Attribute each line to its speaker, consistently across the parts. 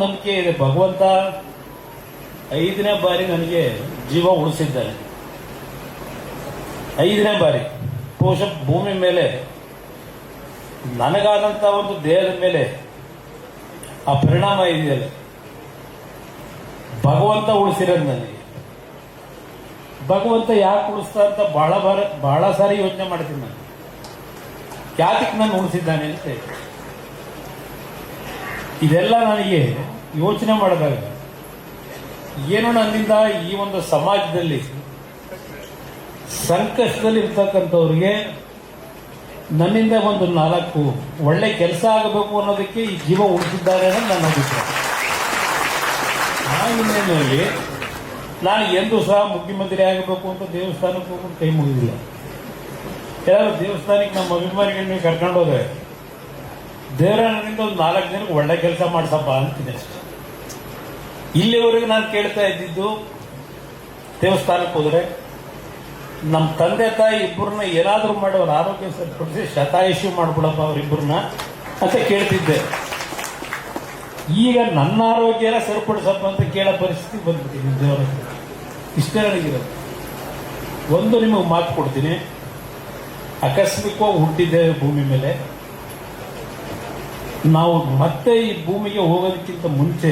Speaker 1: ನಂಬಿಕೆ ಇದೆ. ಭಗವಂತ 5ನೇ ಬಾರಿ ನನಗೆ ಜೀವ ಉಳಿಸಿದ್ದಾನೆ. 5ನೇ ಬಾರಿ ಬಹುಶಃ ಭೂಮಿ ಮೇಲೆ ನನಗಾದಂಥ ಒಂದು ದೇಹದ ಮೇಲೆ ಆ ಪರಿಣಾಮ ಇದೆಯಲ್ಲ, ಭಗವಂತ ಉಳಿಸಿರೋದು ನನಗೆ. ಭಗವಂತ ಯಾಕೆ ಉಳಿಸ್ತಾ ಅಂತ ಬಹಳ ಸಾರಿ ಯೋಚನೆ ಮಾಡ್ತೀನಿ ನಾನು. ಯಾತಕ್ಕೆ ನಾನು ಉಳಿಸಿದ್ದಾನೆ ಅಂತ ಇದೆಲ್ಲ ನನಗೆ ಯೋಚನೆ ಮಾಡಿದಾಗ ಏನೋ ನನ್ನಿಂದ ಈ ಒಂದು ಸಮಾಜದಲ್ಲಿ ಸಂಕಷ್ಟದಲ್ಲಿ ಇರ್ತಕ್ಕಂಥವ್ರಿಗೆ ನನ್ನಿಂದ ಒಂದು 4 ಒಳ್ಳೆ ಕೆಲಸ ಆಗಬೇಕು ಅನ್ನೋದಕ್ಕೆ ಈ ಜೀವ ಉಳಿಸಿದ್ದಾರೆ ಅನ್ನೋದು ನನ್ನ ಅಭಿಪ್ರಾಯ. ಆ ಹಿನ್ನೆಲೆಯಲ್ಲಿ ನಾನು ಎಂದೂ ಸಹ ಮುಖ್ಯಮಂತ್ರಿ ಆಗಬೇಕು ಅಂತ ದೇವಸ್ಥಾನಕ್ಕೆ ಹೋಗ್ಕೊಂಡು ಕೈ ಮುಗಿದಿಲ್ಲ. ಯಾರು ದೇವಸ್ಥಾನಕ್ಕೆ ನಮ್ಮ ಅಭಿಮಾನಿಗಳನ್ನ ನೀವು ಕರ್ಕೊಂಡು ಹೋದ್ರೆ ದೇವರ ನನ್ನಿಂದ ಒಂದು 4 ಜನಕ್ಕೆ ಒಳ್ಳೆ ಕೆಲಸ ಮಾಡ್ಸಪ್ಪ ಅಂತೀನಿ ಅಷ್ಟೆ. ಇಲ್ಲಿವರೆಗೂ ನಾನು ಕೇಳ್ತಾ ಇದ್ದಿದ್ದು, ದೇವಸ್ಥಾನಕ್ಕೆ ಹೋದ್ರೆ ನಮ್ಮ ತಂದೆ ತಾಯಿ ಇಬ್ಬರನ್ನ ಏನಾದರೂ ಮಾಡಿ ಅವ್ರ ಆರೋಗ್ಯ ಸರಿಪಡಿಸಿ ಶತಾಯುಷ್ಯ ಮಾಡ್ಬಿಡಪ್ಪ ಅವರಿಬ್ಬರನ್ನ ಅಂತ ಕೇಳ್ತಿದ್ದೆ. ಈಗ ನನ್ನ ಆರೋಗ್ಯನ ಸರಿಪಡಿಸಪ್ಪ ಅಂತ ಕೇಳೋ ಪರಿಸ್ಥಿತಿ ಬಂದ್ಬಿಟ್ಟಿದೆ ದೇವರ. ಇಷ್ಟೇ ನನಗಿರೋದು. ಒಂದು ನಿಮಗೆ ಮಾತು ಕೊಡ್ತೀನಿ, ಆಕಸ್ಮಿಕವಾಗಿ ಹುಟ್ಟಿದ್ದೇವೆ ಭೂಮಿ ಮೇಲೆ. ನಾವು ಮತ್ತೆ ಈ ಭೂಮಿಗೆ ಹೋಗೋದಕ್ಕಿಂತ ಮುಂಚೆ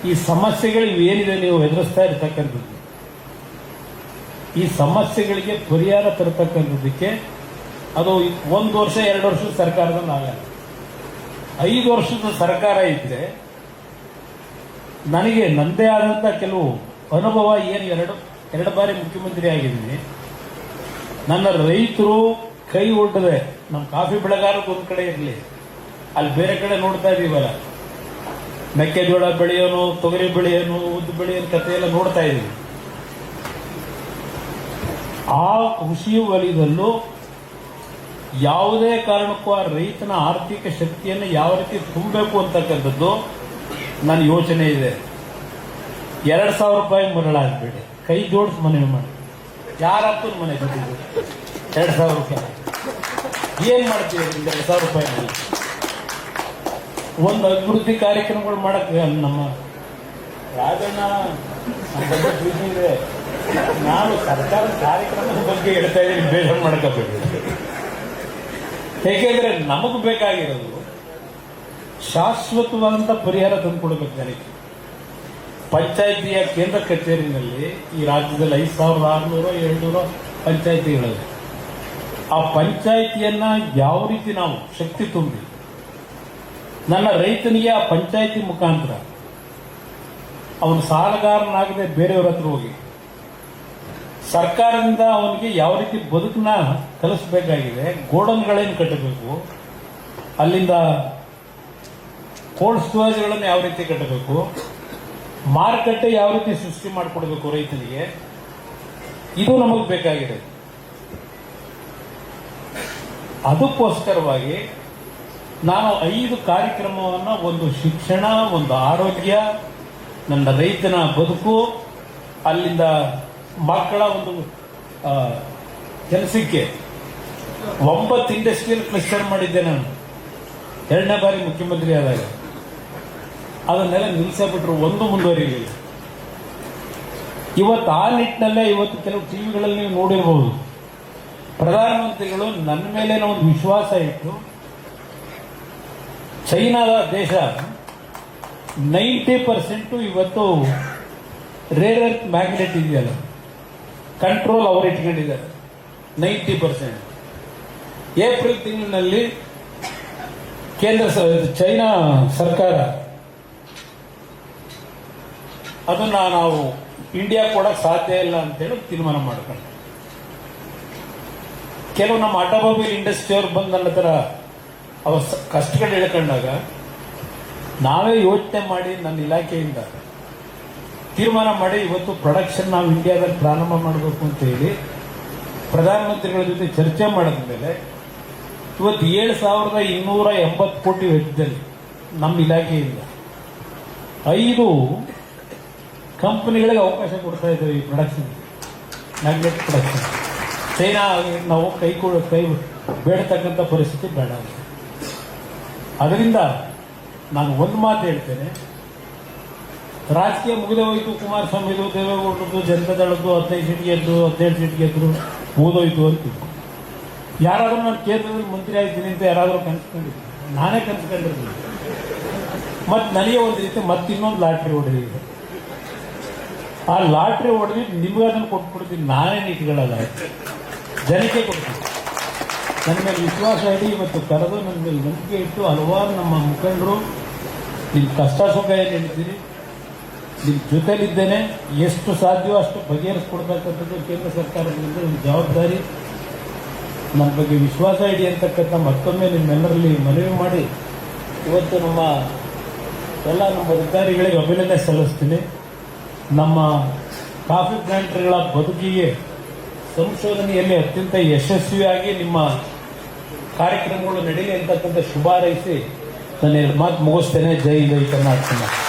Speaker 1: ಈ ಸಮಸ್ಯೆಗಳು ಏನಿದೆ ನೀವು ಎದುರಿಸ್ತಾ ಇರ್ತಕ್ಕಂಥದ್ದು, ಈ ಸಮಸ್ಯೆಗಳಿಗೆ ಪರಿಹಾರ ತರತಕ್ಕಂಥದ್ದಕ್ಕೆ ಅದು 1 ವರ್ಷ 2 ವರ್ಷದ ಸರ್ಕಾರದಲ್ಲಿ ಆಗಲ್ಲ. 5 ವರ್ಷದ ಸರ್ಕಾರ ಇದ್ರೆ ನನಗೆ ನನ್ನದೇ ಆದಂಥ ಕೆಲವು ಅನುಭವ ಏನು, 2 ಬಾರಿ ಮುಖ್ಯಮಂತ್ರಿ ಆಗಿದ್ದೀನಿ. ನನ್ನ ರೈತರು ಕೈ ಒಡ್ಡದೆ ನಮ್ಮ ಕಾಫಿ ಬೆಳೆಗಾರಕ್ಕೆ ಒಂದು ಕಡೆ ಇರಲಿ, ಅಲ್ಲಿ ಬೇರೆ ಕಡೆ ನೋಡ್ತಾ ಇದೀವಲ್ಲ, ಮೆಕ್ಕೆಜೋಳ ಬೆಳೆಯೋನು, ತೊಗರಿ ಬೆಳೆಯೋನು, ಉದ್ದು ಬೆಳೆಯೋನು ಕಥೆ ಎಲ್ಲ ನೋಡ್ತಾ ಇದೀವಿ. ಆ ಕೃಷಿ ವಲಯದಲ್ಲೂ ಯಾವುದೇ ಕಾರಣಕ್ಕೂ ಆ ರೈತನ ಆರ್ಥಿಕ ಶಕ್ತಿಯನ್ನು ಯಾವ ರೀತಿ ತುಂಬಬೇಕು ಅಂತಕ್ಕಂಥದ್ದು ನನ್ನ ಯೋಚನೆ ಇದೆ. 2,000 ರೂಪಾಯಿ ಮರಳಾಗಬೇಡಿ, ಕೈ ಜೋಡಿಸಿ ಮನವಿ ಮಾಡಿ. ಯಾರಪ್ಪನ ಮನೆ ಬಂದಿದ್ದು 2,000 ರೂಪಾಯಿ ಏನ್ ಮಾಡ್ತೀವಿ? 2,000 ರೂಪಾಯಿ ಒಂದು ಅಭಿವೃದ್ಧಿ ಕಾರ್ಯಕ್ರಮಗಳು ಮಾಡಕ್ಕೆ ನಮ್ಮ ರಾಜಣ್ಣ ಇದೆ. ನಾನು ಸರ್ಕಾರದ ಕಾರ್ಯಕ್ರಮದ ಬಗ್ಗೆ ಹೇಳ್ತಾ ಇದ್ದೀನಿ, ಬೇಜಾರು ಮಾಡ್ಕೋಬೇಕು. ಹೇಗೆಂದ್ರೆ ನಮಗೂ ಬೇಕಾಗಿರೋದು ಶಾಶ್ವತವಾದಂಥ ಪರಿಹಾರ ತಂದುಕೊಡ್ಬೇಕು ಜನಕ್ಕೆ. ಪಂಚಾಯಿತಿಯ ಕೇಂದ್ರ ಕಚೇರಿನಲ್ಲಿ ಈ ರಾಜ್ಯದಲ್ಲಿ 5,600-700 ಪಂಚಾಯಿತಿಗಳಿವೆ. ಆ ಪಂಚಾಯಿತಿಯನ್ನ ಯಾವ ರೀತಿ ನಾವು ಶಕ್ತಿ ತುಂಬಿ ನನ್ನ ರೈತನಿಗೆ ಆ ಪಂಚಾಯಿತಿ ಮುಖಾಂತರ ಅವನು ಸಾಲಗಾರನಾಗದೆ ಬೇರೆಯವ್ರ ಹತ್ರ ಹೋಗಿ ಸರ್ಕಾರದಿಂದ ಅವನಿಗೆ ಯಾವ ರೀತಿ ಬದುಕನ್ನ ಕಲಿಸಬೇಕಾಗಿದೆ, ಗೋಡನ್ಗಳೇನು ಕಟ್ಟಬೇಕು, ಅಲ್ಲಿಂದ ಕೋಲ್ಡ್ ಸ್ಟೋರೇಜ್ಗಳನ್ನು ಯಾವ ರೀತಿ ಕಟ್ಟಬೇಕು, ಮಾರುಕಟ್ಟೆ ಯಾವ ರೀತಿ ಸೃಷ್ಟಿ ಮಾಡಿಕೊಡ್ಬೇಕು ರೈತನಿಗೆ, ಇದು ನಮಗೆ ಬೇಕಾಗಿದೆ. ಅದಕ್ಕೋಸ್ಕರವಾಗಿ ನಾನು 5 ಕಾರ್ಯಕ್ರಮವನ್ನು, ಒಂದು ಶಿಕ್ಷಣ, ಒಂದು ಆರೋಗ್ಯ, ನನ್ನ ರೈತನ ಬದುಕು, ಅಲ್ಲಿಂದ ಮಕ್ಕಳ ಒಂದು ಕೆಲಸಕ್ಕೆ 9 ಇಂಡಸ್ಟ್ರಿಯಲ್ ಕ್ಲಸ್ಟರ್ ಮಾಡಿದ್ದೆ ನಾನು 2ನೇ ಬಾರಿ ಮುಖ್ಯಮಂತ್ರಿ ಆದಾಗ. ಅದನ್ನೆಲ್ಲ ನಿಲ್ಲಿಸಬಿಟ್ರು, ಒಂದು ಮುಂದುವರಿಲಿಲ್ಲ. ಇವತ್ತು ಆ ನಿಟ್ಟಿನಲ್ಲೇ ಇವತ್ತು ಕೆಲವು ಟಿವಿಗಳಲ್ಲಿ ನೀವು ನೋಡಿರಬಹುದು, ಪ್ರಧಾನಮಂತ್ರಿಗಳು ನನ್ನ ಮೇಲೆ ಒಂದು ವಿಶ್ವಾಸ ಇಟ್ಟು ಚೈನಾದ ದೇಶ 90% ಇವತ್ತು ರೇರ್ ಅರ್ತ್ ಮ್ಯಾಗ್ನೆಟ್ ಇದೆಯಲ್ಲ, ಕಂಟ್ರೋಲ್ ಅವರು ಇಟ್ಕೊಂಡಿದ್ದಾರೆ 90%. ಏಪ್ರಿಲ್ ತಿಂಗಳಿನಲ್ಲಿ ಚೈನಾ ಸರ್ಕಾರ ಅದನ್ನ ನಾವು ಇಂಡಿಯಾ ಕೊಡಕ್ಕೆ ಸಾಧ್ಯ ಇಲ್ಲ ಅಂತೇಳಿ ತೀರ್ಮಾನ ಮಾಡ್ಕೊಂಡು, ಕೆಲವು ನಮ್ಮ ಆಟೋಮೊಬೈಲ್ ಇಂಡಸ್ಟ್ರಿ ಅವ್ರು ಬಂದು ನನ್ನ ಹತ್ರ ಅವ್ರ ಕಷ್ಟಗಳು ಹೇಳ್ಕೊಂಡಾಗ ನಾವೇ ಯೋಚನೆ ಮಾಡಿ ನನ್ನ ಇಲಾಖೆಯಿಂದ ತೀರ್ಮಾನ ಮಾಡಿ ಇವತ್ತು ಪ್ರೊಡಕ್ಷನ್ ನಾವು ಇಂಡಿಯಾದಲ್ಲಿ ಪ್ರಾರಂಭ ಮಾಡಬೇಕು ಅಂತ ಹೇಳಿ ಪ್ರಧಾನಮಂತ್ರಿಗಳ ಜೊತೆ ಚರ್ಚೆ ಮಾಡಿದ ಮೇಲೆ ಇವತ್ತು 7,280 ಕೋಟಿ ವೆಚ್ಚದಲ್ಲಿ ನಮ್ಮ ಇಲಾಖೆಯಿಂದ 5 ಕಂಪನಿಗಳಿಗೆ ಅವಕಾಶ ಕೊಡ್ತಾ ಇದ್ದೇವೆ ಈ ಪ್ರೊಡಕ್ಷನ್, ಮ್ಯಾಗ್ನೆಟ್ ಪ್ರೊಡಕ್ಷನ್. ಚೈನಾ ನಾವು ಕೈ ಬೇಡತಕ್ಕಂಥ ಪರಿಸ್ಥಿತಿ ಬೇಡ. ಅದರಿಂದ ನಾನು ಒಂದು ಮಾತು ಹೇಳ್ತೇನೆ, ರಾಜಕೀಯ ಮುಗಿದೇ ಹೋಯ್ತು, ಕುಮಾರಸ್ವಾಮಿದು, ದೇವೇಗೌಡರದು, ಜನತಾದಳದ್ದು 15 ಸೀಟ್ ಗೆದ್ದು 17 ಸೀಟ್ ಗೆದ್ರು, ಮುಗಿದೋಯ್ತು ಅಂತಿದ್ರು. ಯಾರಾದರೂ ನಾನು ಕೇಂದ್ರದಲ್ಲಿ ಮಂತ್ರಿ ಆಗ್ತೀನಿ ಅಂತ ಯಾರಾದರೂ ಕನ್ಸ್ಕೊಂಡಿದ್ರು? ನಾನೇ ಕನ್ಸ್ಕೊಂಡಿರ್ತೀನಿ. ಮತ್ತು ನನಗೆ ಒಂದು ರೀತಿ ಇನ್ನೊಂದು ಲಾಟ್ರಿ ಹೊಡೆದಿದೆ. ಆ ಲಾಟ್ರಿ ಹೊಡೆದು ನಿಮ್ಗೆ ಅದನ್ನು ಕೊಟ್ಬಿಡ್ತೀನಿ, ನಾನೇನು ಇಟ್ಕೊಳ್ಳಲ್ಲ, ಜನಕ್ಕೆ ಕೊಡ್ತೀನಿ. ನನ್ನ ಮೇಲೆ ವಿಶ್ವಾಸ ಇಡಿ. ಇವತ್ತು ಕರೆದು ನನ್ನ ಮೇಲೆ ನಂಬಿಕೆ ಇಟ್ಟು ಹಲವಾರು ನಮ್ಮ ಮುಖಂಡರು ನಿಮ್ಮ ಕಷ್ಟ ಸುಖ ಏನು ಹೇಳ್ತೀರಿ, ನಿಮ್ಮ ಜೊತೆಲಿದ್ದೇನೆ, ಎಷ್ಟು ಸಾಧ್ಯವೋ ಅಷ್ಟು ಬಗೆಹರಿಸ್ಕೊಡ್ತಕ್ಕಂಥದ್ದು ಕೇಂದ್ರ ಸರ್ಕಾರದಿಂದ ಒಂದು ಜವಾಬ್ದಾರಿ. ನನ್ನ ಬಗ್ಗೆ ವಿಶ್ವಾಸ ಇಡಿ ಅಂತಕ್ಕಂಥ ಮತ್ತೊಮ್ಮೆ ನಿಮ್ಮೆಲ್ಲರಲ್ಲಿ ಮನವಿ ಮಾಡಿ ಇವತ್ತು ನಮ್ಮ ಅಧಿಕಾರಿಗಳಿಗೆ ಅಭಿನಂದನೆ ಸಲ್ಲಿಸ್ತೀನಿ. ನಮ್ಮ ಕಾಫಿ ಪ್ಲಾಂಟರ್ಗಳ ಬದುಕಿಗೆ ಸಂಶೋಧನೆಯಲ್ಲಿ ಅತ್ಯಂತ ಯಶಸ್ವಿಯಾಗಿ ನಿಮ್ಮ ಕಾರ್ಯಕ್ರಮಗಳು ನಡೆಯಲಿ ಅಂತಕ್ಕಂಥ ಶುಭ ಹಾರೈಸಿ ನನ್ನ ಮಾತು ಮುಗಿಸ್ತೇನೆ. ಜೈ ಕರ್ನಾಟಕ.